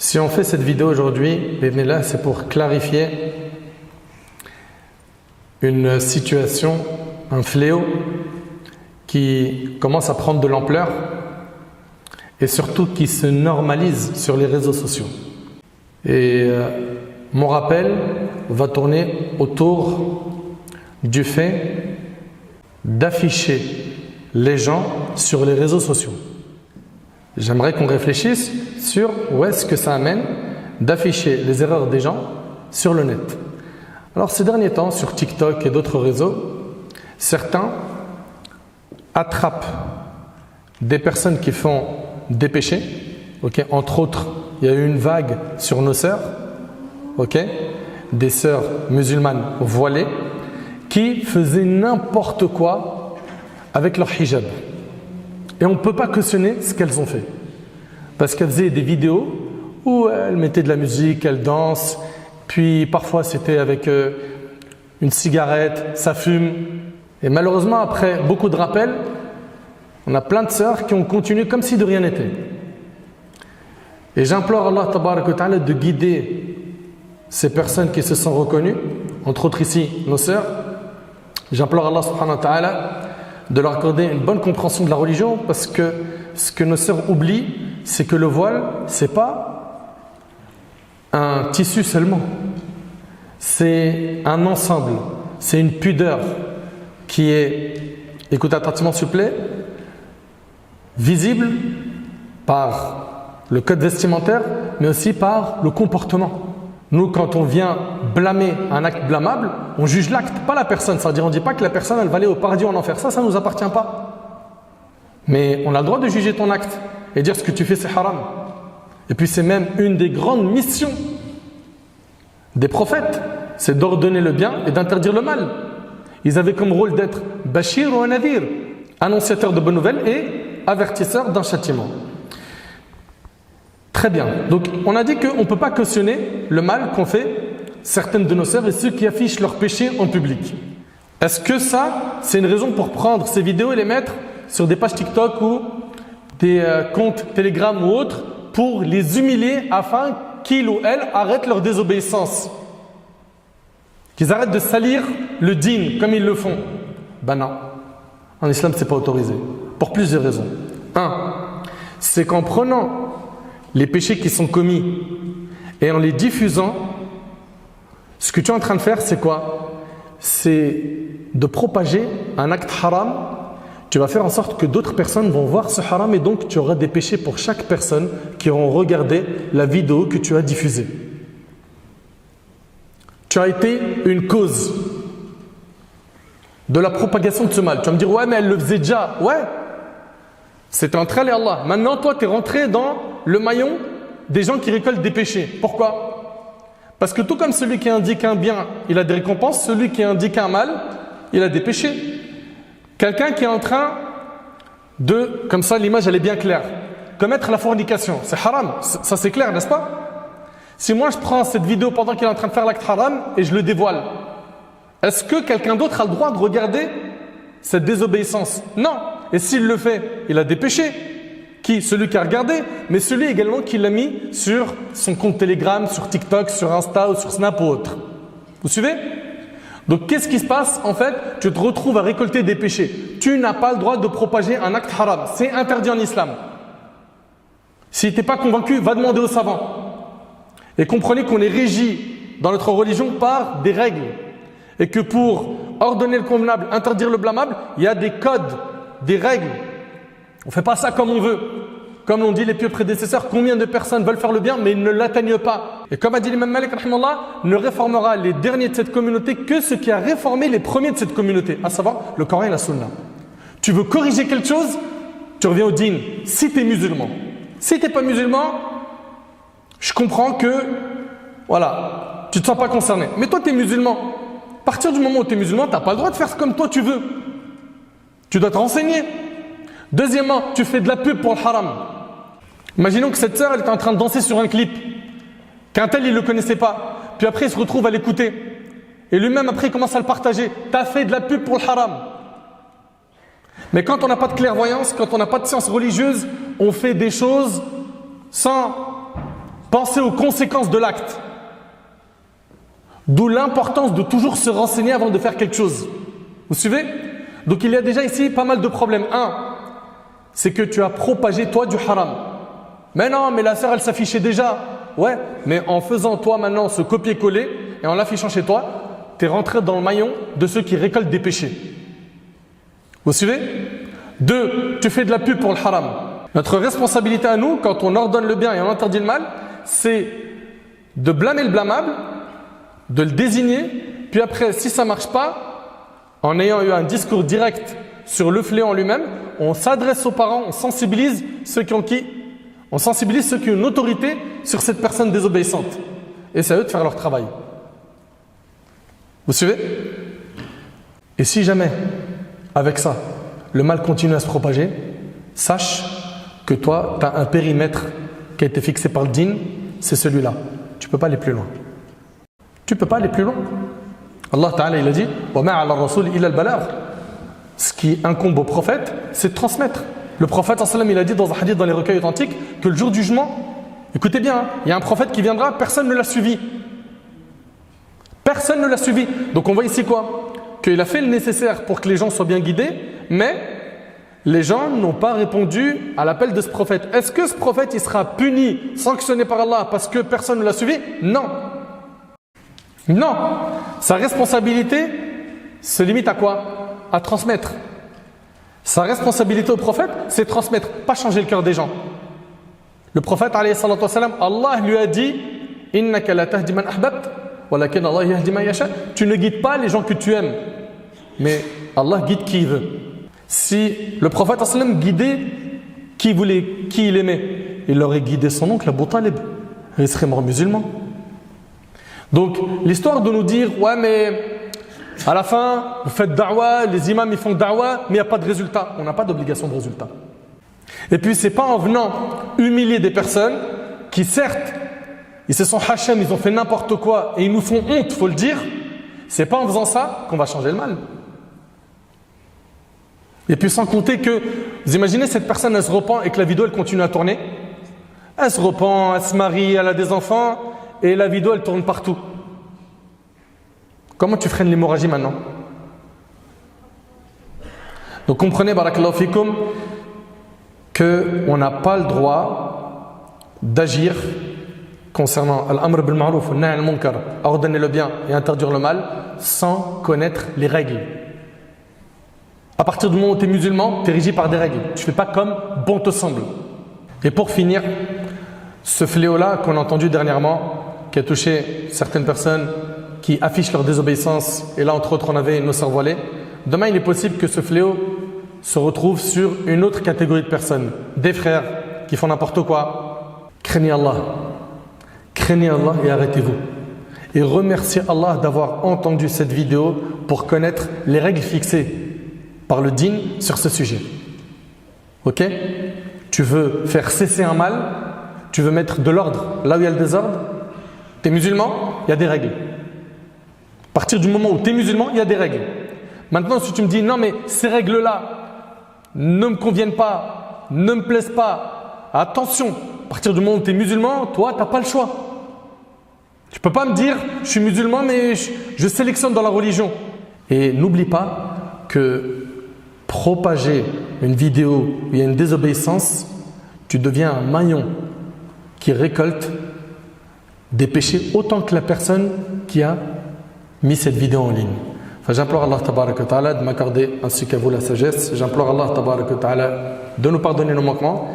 Si on fait cette vidéo aujourd'hui, c'est pour clarifier une situation, un fléau qui commence à prendre de l'ampleur et surtout qui se normalise sur les réseaux sociaux. Et mon rappel va tourner autour du fait d'afficher les gens sur les réseaux sociaux. J'aimerais qu'on réfléchisse sur où est-ce que ça amène d'afficher les erreurs des gens sur le net. Alors ces derniers temps, sur TikTok et d'autres réseaux, certains attrapent des personnes qui font des péchés. Entre autres, il y a eu une vague sur nos sœurs, des sœurs musulmanes voilées, qui faisaient n'importe quoi avec leur hijab. Et on ne peut pas cautionner ce qu'elles ont fait. Parce qu'elles faisaient des vidéos où elles mettaient de la musique, elles dansent, puis parfois c'était avec une cigarette, ça fume. Et malheureusement, après beaucoup de rappels, on a plein de sœurs qui ont continué comme si de rien n'était. Et j'implore Allah Tabarak wa Ta'ala de guider ces personnes qui se sont reconnues, entre autres ici nos sœurs. J'implore Allah Subhanahu wa Ta'ala de leur accorder une bonne compréhension de la religion, parce que ce que nos sœurs oublient, c'est que le voile, c'est pas un tissu seulement, c'est un ensemble, c'est une pudeur qui est, écoutez attentivement s'il vous plaît, visible par le code vestimentaire, mais aussi par le comportement. Nous, quand on vient blâmer un acte blâmable, on juge l'acte, pas la personne. C'est-à-dire, on ne dit pas que la personne, elle va aller au paradis ou en enfer. Ça ne nous appartient pas. Mais on a le droit de juger ton acte et dire ce que tu fais, c'est haram. Et puis, c'est même une des grandes missions des prophètes, c'est d'ordonner le bien et d'interdire le mal. Ils avaient comme rôle d'être bashir ou nadir, annonciateur de bonnes nouvelles et avertisseur d'un châtiment. Très bien. Donc, on a dit qu'on ne peut pas cautionner le mal qu'ont fait certaines de nos sœurs et ceux qui affichent leurs péchés en public. Est-ce que ça, c'est une raison pour prendre ces vidéos et les mettre sur des pages TikTok ou des comptes Telegram ou autres pour les humilier afin qu'ils ou elles arrêtent leur désobéissance? Qu'ils arrêtent de salir le dîn comme ils le font? Ben non. En islam, ce n'est pas autorisé. Pour plusieurs raisons. Un, c'est qu'en prenant les péchés qui sont commis et en les diffusant, ce que tu es en train de faire, c'est quoi? C'est de propager un acte haram. Tu vas faire en sorte que d'autres personnes vont voir ce haram et donc tu auras des péchés pour chaque personne qui auront regardé la vidéo que tu as diffusée. Tu as été une cause de la propagation de ce mal. Tu vas me dire, ouais, mais elle le faisait déjà. Ouais, c'était entre elle et Allah. Maintenant, toi, tu es rentré dans le maillon des gens qui récoltent des péchés. Pourquoi? Parce que tout comme celui qui indique un bien, il a des récompenses, celui qui indique un mal, il a des péchés. Quelqu'un qui est en train de, comme ça l'image elle est bien claire, commettre la fornication, c'est haram, ça c'est clair, n'est-ce pas? Si moi je prends cette vidéo pendant qu'il est en train de faire l'acte haram et je le dévoile, est-ce que quelqu'un d'autre a le droit de regarder cette désobéissance? Non. Et s'il le fait, il a des péchés. Qui? Celui qui a regardé, mais celui également qui l'a mis sur son compte Telegram, sur TikTok, sur Insta ou sur Snap ou autre. Vous suivez? Donc qu'est-ce qui se passe? En fait, tu te retrouves à récolter des péchés. Tu n'as pas le droit de propager un acte haram. C'est interdit en islam. Si tu n'es pas convaincu, va demander aux savants. Et comprenez qu'on est régi dans notre religion par des règles. Et que pour ordonner le convenable, interdire le blâmable, il y a des codes, des règles. On ne fait pas ça comme on veut. Comme l'ont dit les pieux prédécesseurs, combien de personnes veulent faire le bien mais ils ne l'atteignent pas. Et comme a dit l'imam Malik, ne réformera les derniers de cette communauté que ce qui a réformé les premiers de cette communauté, à savoir le Coran et la Sunna. Tu veux corriger quelque chose, tu reviens au dîn, si tu es musulman. Si tu n'es pas musulman, je comprends que, voilà, tu ne te sens pas concerné. Mais toi, tu es musulman. À partir du moment où tu es musulman, tu n'as pas le droit de faire comme toi tu veux. Tu dois te renseigner. Deuxièmement, tu fais de la pub pour le haram. Imaginons que cette sœur, elle est en train de danser sur un clip, qu'un tel, il ne le connaissait pas. Puis après, il se retrouve à l'écouter. Et lui-même, après, il commence à le partager. Tu as fait de la pub pour le haram. Mais quand on n'a pas de clairvoyance, quand on n'a pas de science religieuse, on fait des choses sans Pensez aux conséquences de l'acte. D'où l'importance de toujours se renseigner avant de faire quelque chose. Vous suivez? Donc il y a déjà ici pas mal de problèmes. Un, c'est que tu as propagé toi du haram. Mais non, mais la sœur elle s'affichait déjà. Ouais, mais en faisant toi maintenant ce copier-coller et en l'affichant chez toi, tu es rentré dans le maillon de ceux qui récoltent des péchés. Vous suivez? Deux, tu fais de la pub pour le haram. Notre responsabilité à nous, quand on ordonne le bien et on interdit le mal, c'est de blâmer le blâmable, de le désigner, puis après, si ça ne marche pas, en ayant eu un discours direct sur le fléau en lui-même, on s'adresse aux parents, on sensibilise ceux qui ont une autorité sur cette personne désobéissante. Et c'est à eux de faire leur travail. Vous suivez? Et si jamais, avec ça, le mal continue à se propager, sache que toi, tu as un périmètre qui a été fixé par le dîn, c'est celui-là. Tu ne peux pas aller plus loin. Tu ne peux pas aller plus loin. Allah Ta'ala, il a dit « وَمَا عَلَى الرَّسُولِ إِلَّا الْبَلَاغُ » Ce qui incombe au prophète, c'est de transmettre. Le prophète, il a dit dans un hadith dans les recueils authentiques que le jour du jugement, écoutez bien, hein, il y a un prophète qui viendra, personne ne l'a suivi. Personne ne l'a suivi. Donc on voit ici quoi? Qu'il a fait le nécessaire pour que les gens soient bien guidés, mais les gens n'ont pas répondu à l'appel de ce prophète. Est-ce que ce prophète il sera puni, sanctionné par Allah parce que personne ne l'a suivi? Non. Non. Sa responsabilité se limite à quoi? À transmettre. Sa responsabilité au prophète, c'est transmettre, pas changer le cœur des gens. Le prophète, alayhi salatu wassalam, Allah lui a dit « Innaka la tahdi man ahbabt, walakin Allah yahdi man yasha » Tu ne guides pas les gens que tu aimes, mais Allah guide qui il veut. Si le prophète guidait qui il aimait, il aurait guidé son oncle Abu Talib. Il serait mort musulman. Donc l'histoire de nous dire ouais mais à la fin vous faites da'wa, les imams ils font da'wa mais il n'y a pas de résultat. On n'a pas d'obligation de résultat. Et puis c'est pas en venant humilier des personnes qui certes ils se sont hachem, ils ont fait n'importe quoi et ils nous font honte, faut le dire. C'est pas en faisant ça qu'on va changer le mal. Et puis sans compter que, vous imaginez cette personne elle se repent et que la vidéo elle continue à tourner. Elle se repent, elle se marie, elle a des enfants et la vidéo elle tourne partout. Comment tu freines l'hémorragie maintenant? Donc comprenez, barakallahu fikum, qu'on n'a pas le droit d'agir concernant al-amr bil ma'ruf wa nahy al-munkar, ordonner le bien et interdire le mal, sans connaître les règles. À partir du moment où tu es musulman, tu es régi par des règles. Tu ne fais pas comme bon te semble. Et pour finir, ce fléau-là qu'on a entendu dernièrement, qui a touché certaines personnes qui affichent leur désobéissance, et là entre autres on avait nos sœurs voilées, demain il est possible que ce fléau se retrouve sur une autre catégorie de personnes, des frères qui font n'importe quoi. Craignez Allah et arrêtez-vous. Et remerciez Allah d'avoir entendu cette vidéo pour connaître les règles fixées par le dîn sur ce sujet. Ok? Tu veux faire cesser un mal, tu veux mettre de l'ordre là où il y a le désordre. Tu es musulman, il y a des règles. À partir du moment où tu es musulman, il y a des règles. Maintenant, si tu me dis non, mais ces règles-là ne me conviennent pas, ne me plaisent pas, attention, à partir du moment où tu es musulman, toi, tu n'as pas le choix. Tu ne peux pas me dire je suis musulman, mais je sélectionne dans la religion. Et n'oublie pas que propager une vidéo où il y a une désobéissance, tu deviens un maillon qui récolte des péchés autant que la personne qui a mis cette vidéo en ligne. Enfin, j'implore Allah tabaraka wa ta'ala de m'accorder ainsi qu'à vous la sagesse. J'implore Allah tabaraka wa ta'ala de nous pardonner nos manquements.